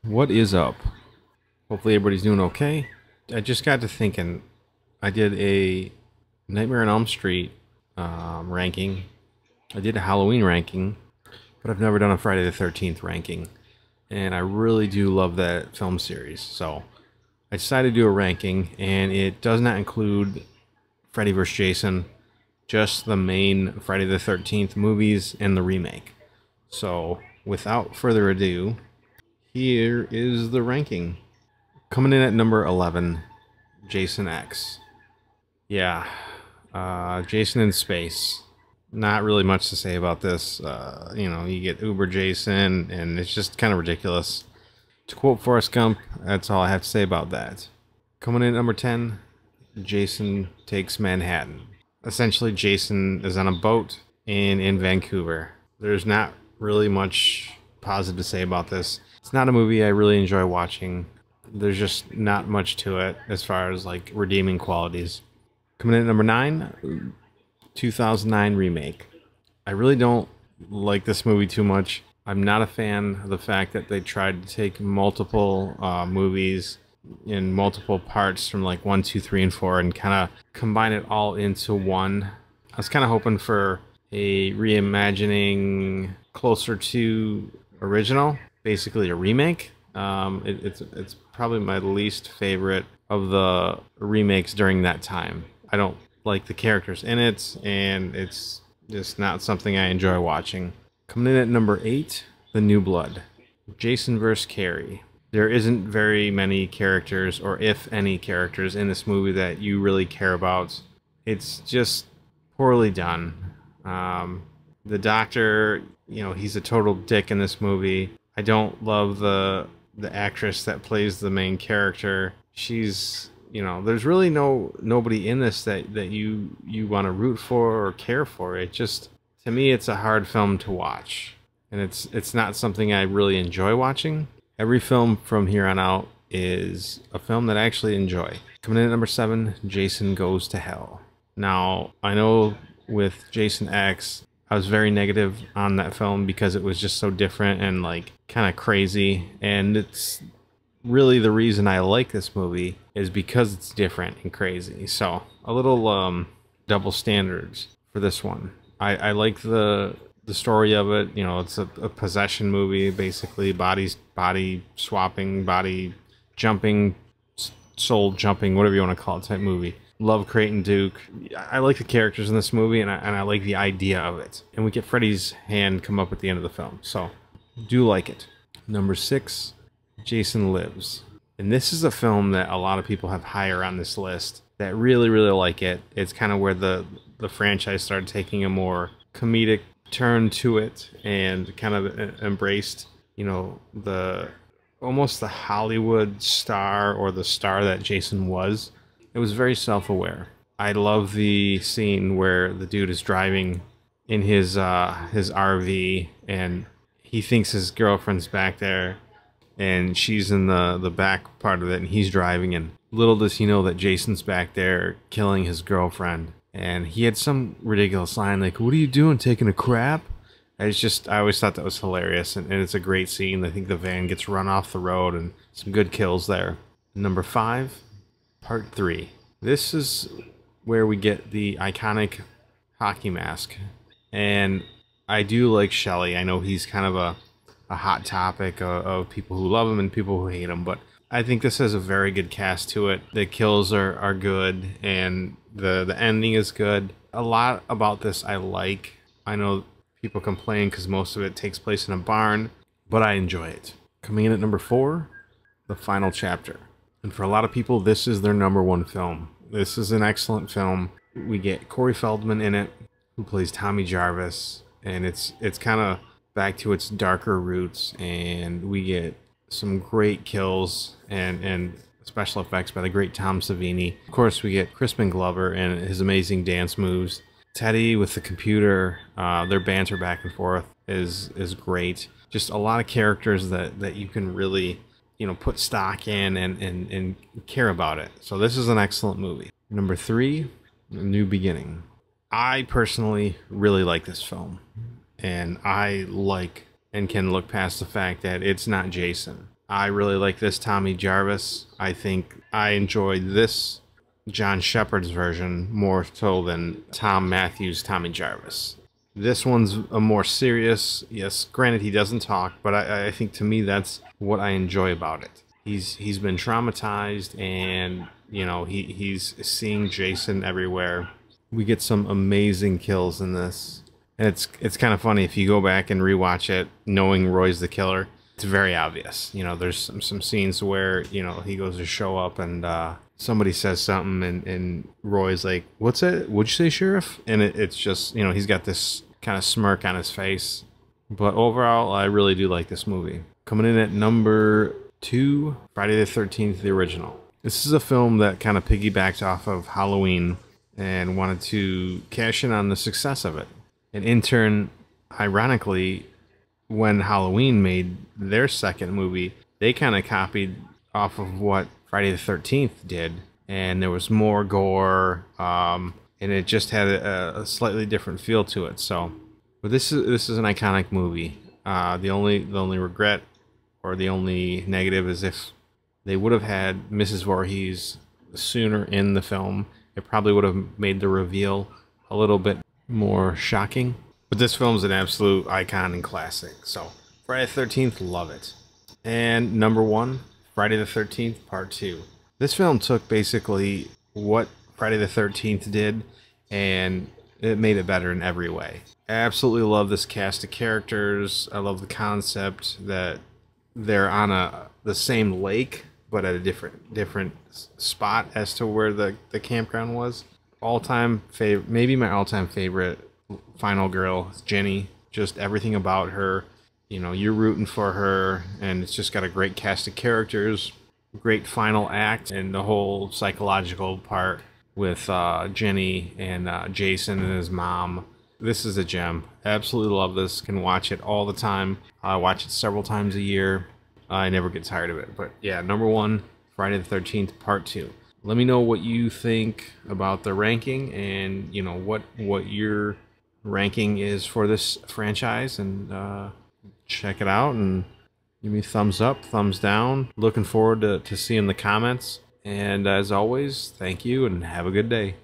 What is up? Hopefully everybody's doing okay. I just got to thinking, I did a Nightmare on Elm Street ranking. I did a Halloween ranking, but I've never done a Friday the 13th ranking. And I really do love that film series. So I decided to do a ranking, and it does not include Freddy vs. Jason, just the main Friday the 13th movies and the remake. So without further ado, here is the ranking. Coming in at number 11, Jason X. Yeah, Jason in space. Not really much to say about this. You get Uber Jason, and it's just kind of ridiculous. To quote Forrest Gump, that's all I have to say about that. Coming in at number 10, Jason Takes Manhattan. Essentially, Jason is on a boat in Vancouver. There's not really much positive to say about this. It's not a movie I really enjoy watching. There's just not much to it as far as like redeeming qualities. Coming in at number 9, 2009 remake. I really don't like this movie too much. I'm not a fan of the fact that they tried to take multiple movies in multiple parts from like 1, 2, 3, and 4 and kind of combine it all into one. I was kind of hoping for a reimagining closer to original, basically a remake. It's probably my least favorite of the remakes during that time. I don't like the characters in it, and it's just not something I enjoy watching. Coming in at number 8, The New Blood. Jason vs. Carrie. There isn't very many characters, or if any characters, in this movie that you really care about. It's just poorly done. The doctor, he's a total dick in this movie. I don't love the actress that plays the main character. She's, there's really nobody in this that you want to root for or care for. It just, to me, it's a hard film to watch, and it's not something I really enjoy watching. Every film from here on out is a film that I actually enjoy. Coming in at number 7, Jason Goes to Hell. Now, I know with Jason X, I was very negative on that film because it was just so different and like kind of crazy, and it's really the reason I like this movie is because it's different and crazy. So a little double standards for this one. I like the story of it. It's a possession movie, basically body swapping, body jumping, soul jumping, whatever you want to call it, type movie. Love Creighton Duke. I like the characters in this movie, and I like the idea of it. And we get Freddy's hand come up at the end of the film, so do like it. Number 6, Jason Lives. And this is a film that a lot of people have higher on this list that really, really like it. It's kind of where the franchise started taking a more comedic turn to it and kind of embraced, almost the Hollywood star, or the star that Jason was. It was very self-aware. I love the scene where the dude is driving in his RV, and he thinks his girlfriend's back there, and she's in the back part of it, and he's driving, and little does he know that Jason's back there killing his girlfriend. And he had some ridiculous line like, "What are you doing, taking a crap?" I always thought that was hilarious, and it's a great scene. I think the van gets run off the road, and some good kills there. Number 5, Part 3. This is where we get the iconic hockey mask, and I do like Shelley. I know he's kind of a hot topic of people who love him and people who hate him, but I think this has a very good cast to it. The kills are good, and the ending is good. A lot about this I like. I know people complain because most of it takes place in a barn, but I enjoy it. Coming in at number 4, The Final Chapter. And for a lot of people, this is their number 1 film. This is an excellent film. We get Corey Feldman in it, who plays Tommy Jarvis, and it's kind of back to its darker roots, and we get some great kills and special effects by the great Tom Savini. Of course, we get Crispin Glover and his amazing dance moves. Teddy with the computer, their banter back and forth is great. Just a lot of characters that you can really put stock in and care about it. So this is an excellent movie. Number 3, A New Beginning. I personally really like this film, and I like and can look past the fact that it's not Jason. I really like this Tommy Jarvis. I think I enjoyed this John Shepard's version more so than Tom Matthews' Tommy Jarvis. This one's a more serious. Yes, granted he doesn't talk, but I think to me that's what I enjoy about it. He's been traumatized, and you know he's seeing Jason everywhere. We get some amazing kills in this, and it's kind of funny if you go back and rewatch it, knowing Roy's the killer. It's very obvious. You know, there's some scenes where you know he goes to show up and somebody says something, and Roy's like, "What's it? What'd you say, Sheriff?" And it's just, you know, he's got this kind of smirk on his face. But overall, I really do like this movie. Coming in at number 2, Friday the 13th, the original. This is a film that kind of piggybacks off of Halloween and wanted to cash in on the success of it. And in turn, ironically, when Halloween made their second movie, they kind of copied off of what Friday the 13th did. And there was more gore, and it just had a slightly different feel to it. So, but this is an iconic movie. The only regret or the only negative is if they would have had Mrs. Voorhees sooner in the film, it probably would have made the reveal a little bit more shocking. But this film's an absolute icon and classic. So Friday the 13th, love it. And number 1, Friday the 13th, Part 2. This film took basically what Friday the 13th did, and it made it better in every way. I absolutely love this cast of characters. I love the concept that they're on the same lake, but at a different spot as to where the campground was. All-time favorite, maybe my all-time favorite final girl, Jenny. Just everything about her. You know, you're rooting for her, and it's just got a great cast of characters. Great final act, and the whole psychological part with Jenny and Jason and his mom. This is a gem. Absolutely love this. Can watch it all the time. I watch it several times a year. I never get tired of it. But yeah, number 1, Friday the 13th, Part 2. Let me know what you think about the ranking, and you know what your ranking is for this franchise, and check it out and give me thumbs up, thumbs down. Looking forward to seeing the comments. And as always, thank you and have a good day.